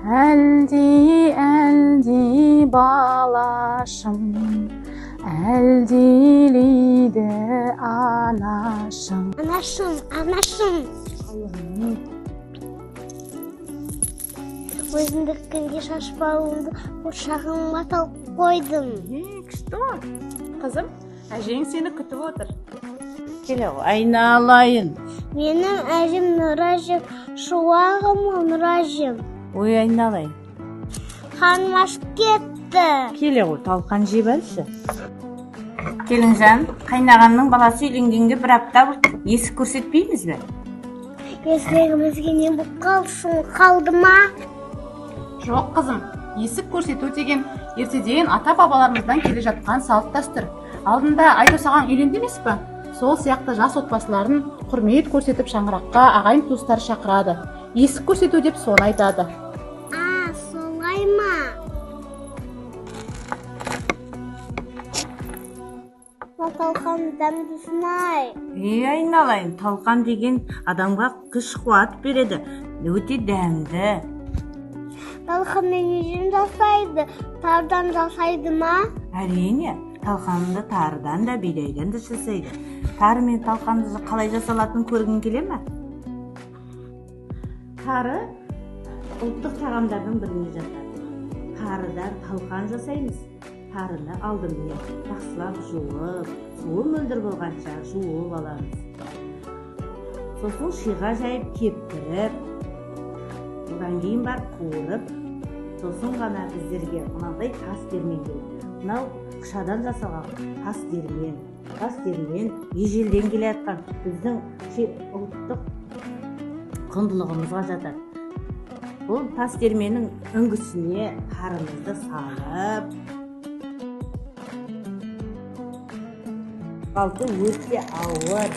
әлди балашым, әлдилейді анашым. Анашым. Өзімдікінде шашбауымды ошағыма салып қойдым. Что? Қызым, әжең сені күтіп отыр. Келе ғой, айналайын. Менің әжім Нұражым, шуағым Нұражым. Ой, айналайын. Ханым ашып кетті. Келе ғой, талқан жеп алшы. Келінжан, қайнағанның баласы үйленгенге бір апта есік көрсетпейміз бе? Есігімізге не болып қалды ма? Жоқ қызым, есік көрсету деген ертеден ата-бабаларымыздан келе жатқан салт дәстүр. Алдында Айдос ағаң үйленді емес пе? Сол сияқты жас отбасыларын құрмет көрсетіп шаңыраққа ағайын туыстар шақырады. Есік көрсету деп соны айтады. Солай ма? Талқан дәмдісін ай. Айналайын, талқан деген адамға күш қуат береді. Өте дәмді. Талқанды неден жасайды? Тардан жасайды ма? Әрине, талқанды тарыдан да бидайдан да жасайды. Тары мен талқанды қалай жасалатынын көргің келе ме? Тары ұлттық тағамдардың біріне жатады. Тарыдан талқан жасаймыз. Тарыны алдымен жақсылап жуып, суы мөлдір болғанша жуып аламыз. Сосын шиға жайып кептіріп, одан кейін барып қуырып, сосын ғана біздерге мынандай тас дермен керек. Мынау қышадан жасалған тас дермен ежелден келе жатқан біздің ұлттық құндылығымызға жатады. Бұл тас дерменнің үңгісіне тарымызды салып, қалты өте ауыр.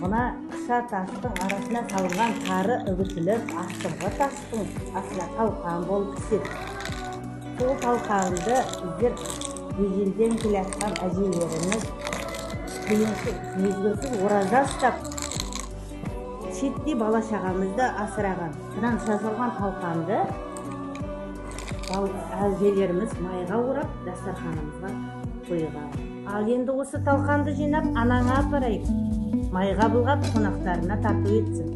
Мына қыша тастың арасына салынған тары үгітіліп, астыңғы тастың астына талқан болып түседі. Сол талқанды біздер ежелден келе жатқан әжелеріміз мезгілсіз ораза ұстап, шеттей бала шағамызды асыраған. Содан жасалған талқанды әжелеріміз майға орап дастарханымызға қойған. Ал енді осы талқанды жинап анаңа апарайық. Майға былғап қонақтарына тарту етсін.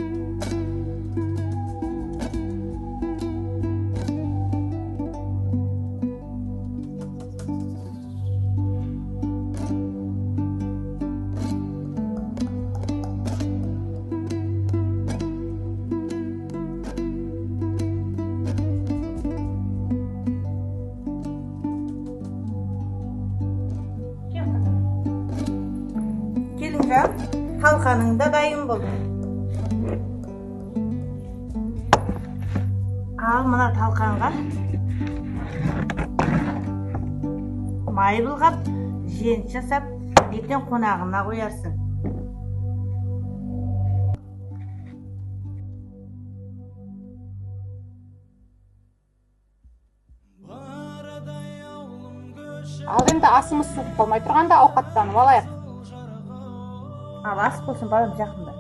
Келінжан, талқаның да дайын болды. Ал мына талқанға май былғап, жент жасап, ертең қонағына қоярсың. Ал енді асымыз суып қалмай тұрғанда ауқаттанып алайық. Ал ас болсын, балам, жақында.